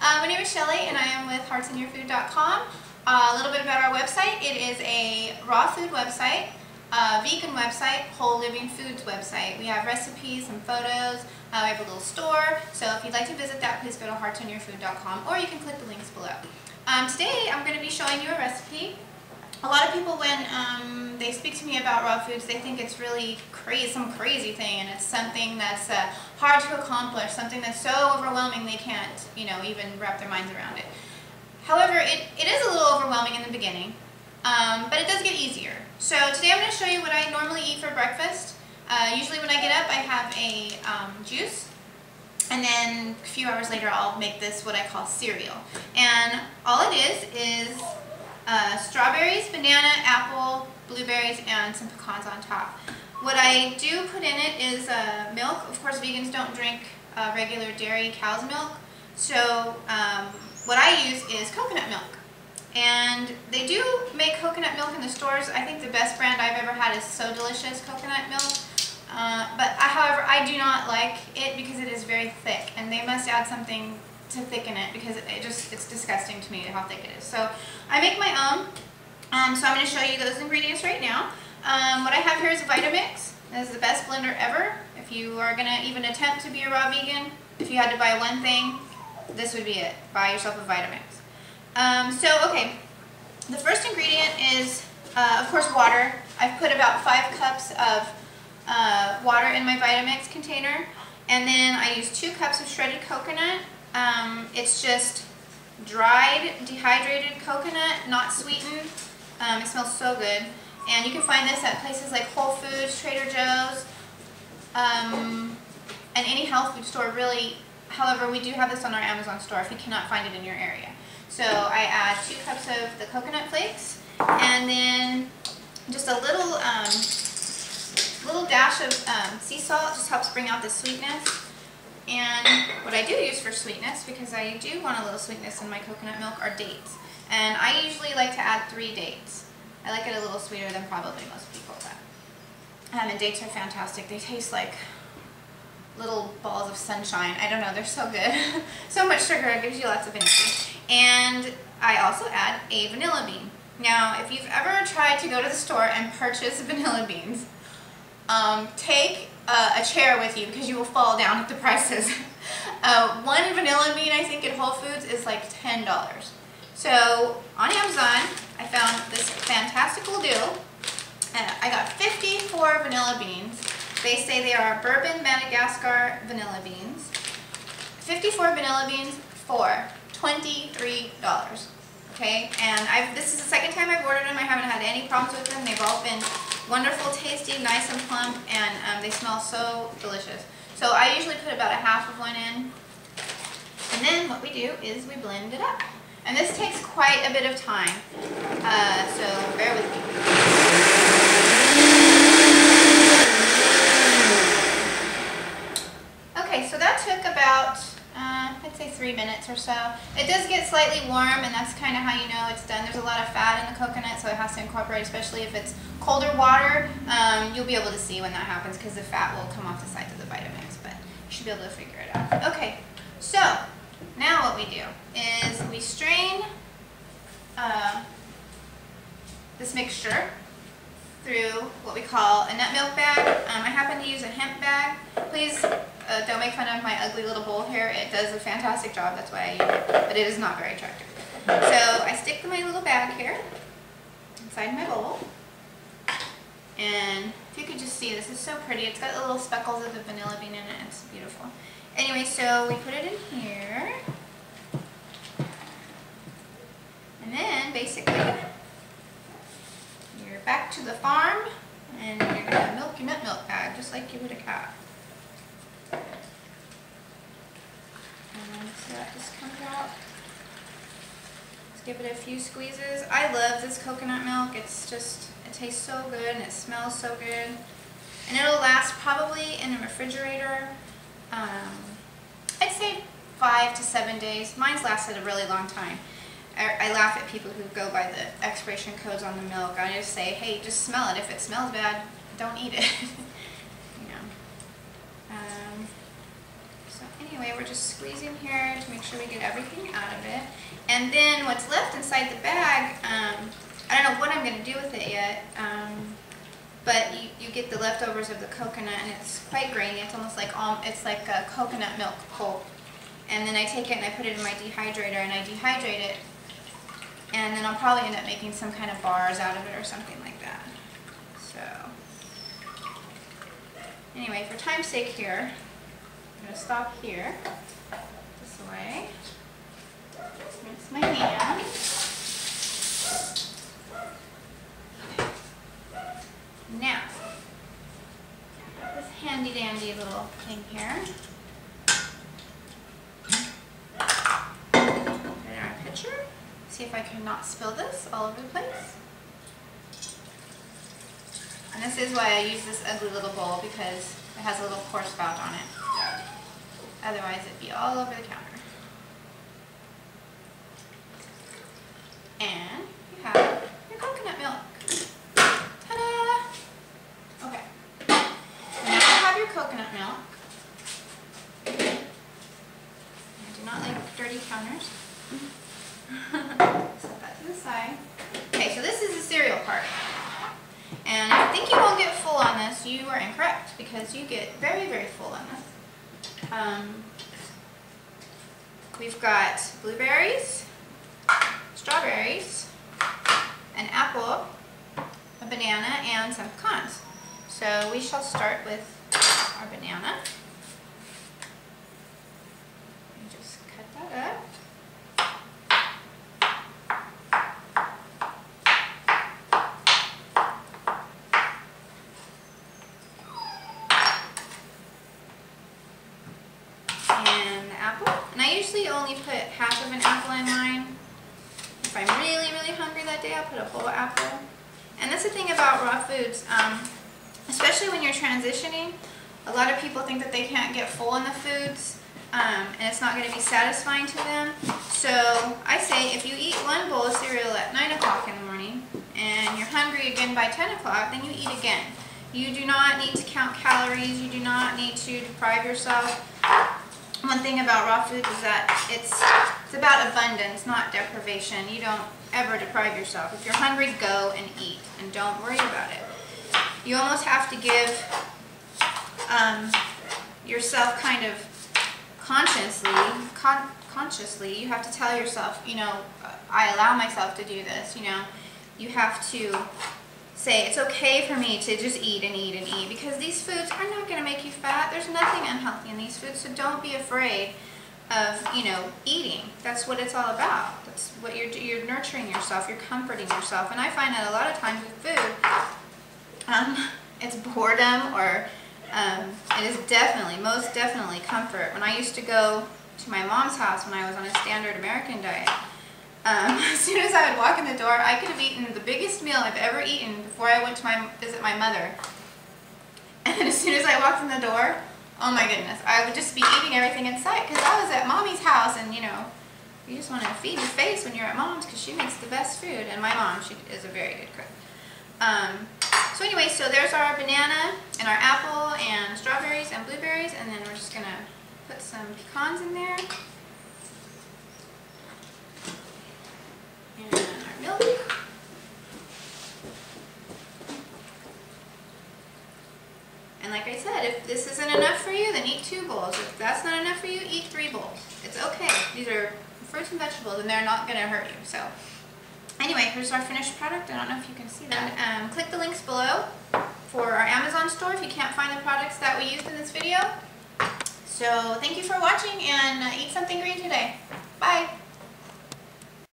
My name is Shelly and I am with heartsinyourfood.com. A little bit about our website. It is a raw food website, a vegan website, whole living foods website. We have recipes and photos. We have a little store. So if you'd like to visit that, please go to heartsinyourfood.com or you can click the links below. Today I'm going to be showing you a recipe. A lot of people, when they speak to me about raw foods, they think it's really crazy, some crazy thing, and it's something that's hard to accomplish, something that's so overwhelming they can't, even wrap their minds around it. However, it is a little overwhelming in the beginning, but it does get easier. So today I'm going to show you what I normally eat for breakfast. Usually when I get up, I have a juice, and then a few hours later I'll make this what I call cereal. And all it is strawberries, banana, apple, blueberries, and some pecans on top. What I do put in it is milk. Of course, vegans don't drink regular dairy cow's milk, so what I use is coconut milk. And they do make coconut milk in the stores. I think the best brand I've ever had is So Delicious coconut milk. However, I do not like it because it is very thick, and they must add something to thicken it because it's disgusting to me how thick it is. So I make my own. So I'm going to show you those ingredients right now. What I have here is a Vitamix. This is the best blender ever. If you are going to even attempt to be a raw vegan, if you had to buy one thing, this would be it. Buy yourself a Vitamix. Okay, the first ingredient is, of course, water. I've put about 5 cups of water in my Vitamix container, and then I use 2 cups of shredded coconut. It's just dried, dehydrated coconut, not sweetened. It smells so good. And you can find this at places like Whole Foods, Trader Joe's, and any health food store really. However, we do have this on our Amazon store if you cannot find it in your area. So I add 2 cups of the coconut flakes, and then just a little dash of sea salt. Just helps bring out the sweetness. And what I do use for sweetness, because I do want a little sweetness in my coconut milk, are dates. And I usually like to add 3 dates. I like it a little sweeter than probably most people. And dates are fantastic. They taste like little balls of sunshine. I don't know, they're so good. So much sugar, it gives you lots of energy. And I also add a vanilla bean. Now, if you've ever tried to go to the store and purchase vanilla beans, take a chair with you because you will fall down at the prices. One vanilla bean, I think, at Whole Foods is like $10. So on Amazon, I found this fantastical deal. I got 54 vanilla beans. They say they are bourbon Madagascar vanilla beans. 54 vanilla beans for $23. Okay, and this is the second time I've ordered them. I haven't had any problems with them. They've all been wonderful, tasty, nice and plump, and they smell so delicious. So I usually put about a half of one in, and then what we do is we blend it up. And this takes quite a bit of time, so bear with me. Okay, so that took about, I'd say 3 minutes or so. It does get slightly warm, and that's kind of how you know it's done. There's a lot of fat in the coconut, so it has to incorporate, especially if it's colder water. You'll be able to see when that happens because the fat will come off the sides of the Vitamix, but you should be able to figure it out. Okay, so now what we do is we strain this mixture through what we call a nut milk bag. I happen to use a hemp bag. Please don't make fun of my ugly little bowl here. It does a fantastic job, that's why I use it, but it is not very attractive. So I stick my little bag here inside my bowl, and if you could just see, this is so pretty. It's got the little speckles of the vanilla bean in it. It's beautiful. Anyway, so we put it in here, and then basically you're back to the farm, and you're going to milk your nut milk bag just like you would a cow. And so that just comes out. Let's give it a few squeezes. I love this coconut milk. It's just, it tastes so good and it smells so good. And it'll last probably in the refrigerator, I'd say 5 to 7 days. Mine's lasted a really long time. I laugh at people who go by the expiration codes on the milk. I just say, hey, just smell it. If it smells bad, don't eat it. So anyway. anyway, we're just squeezing here to make sure we get everything out of it. And then what's left inside the bag, I don't know what I'm going to do with it yet, but you get the leftovers of the coconut, and it's quite grainy. It's almost like a coconut milk pulp. And then I take it and I put it in my dehydrator and I dehydrate it, and then I'll probably end up making some kind of bars out of it or something like that. So anyway, for time's sake here, I'm going to stop here this way. Rinse my hands. Now, I have this handy dandy little thing here. Put it in our pitcher. See if I can not spill this all over the place. And this is why I use this ugly little bowl, because it has a little pour spout on it. Otherwise it'd be all over the counter. And you have your coconut milk. Ta-da! Okay. So now you have your coconut milk. I do not like dirty counters. Set that to the side. Okay, so this is the cereal part. And if you think you won't get full on this, you are incorrect, because you get very, very full on this. We've got blueberries, strawberries, an apple, a banana, and some pecans. So we shall start with our banana. And just cut that up. I usually only put half of an apple in mine. If I'm really, really hungry that day, I'll put a whole apple. And that's the thing about raw foods, especially when you're transitioning. A lot of people think that they can't get full in the foods, and it's not going to be satisfying to them. So I say if you eat one bowl of cereal at 9 o'clock in the morning, and you're hungry again by 10 o'clock, then you eat again. You do not need to count calories. You do not need to deprive yourself. One thing about raw food is that it's about abundance, not deprivation. You don't ever deprive yourself. If you're hungry, go and eat, and don't worry about it. You almost have to give yourself kind of consciously, you have to tell yourself, you know, I allow myself to do this, you know. You have to say, it's okay for me to just eat and eat and eat, because these foods are not going to make you fat. There's nothing unhealthy in these foods, so don't be afraid of, you know, eating. That's what it's all about. That's what you're nurturing yourself, you're comforting yourself. And I find that a lot of times with food, it's boredom, or it is definitely, most definitely comfort. When I used to go to my mom's house when I was on a standard American diet, as soon as I would walk in the door, I could have eaten the biggest meal I've ever eaten before I went to visit my mother. And as soon as I walked in the door, oh my goodness, I would just be eating everything in sight, because I was at Mommy's house, and you know, you just want to feed your face when you're at Mom's, because she makes the best food. And my mom, she is a very good cook. So anyway, so there's our banana and our apple and strawberries and blueberries, and then we're just going to put some pecans in there. And our milk. And like I said, if this isn't enough for you, then eat 2 bowls. If that's not enough for you, eat 3 bowls. It's okay. These are fruits and vegetables, and they're not going to hurt you. So anyway, here's our finished product. I don't know if you can see that. Click the links below for our Amazon store if you can't find the products that we used in this video. So thank you for watching, and eat something green today. Bye.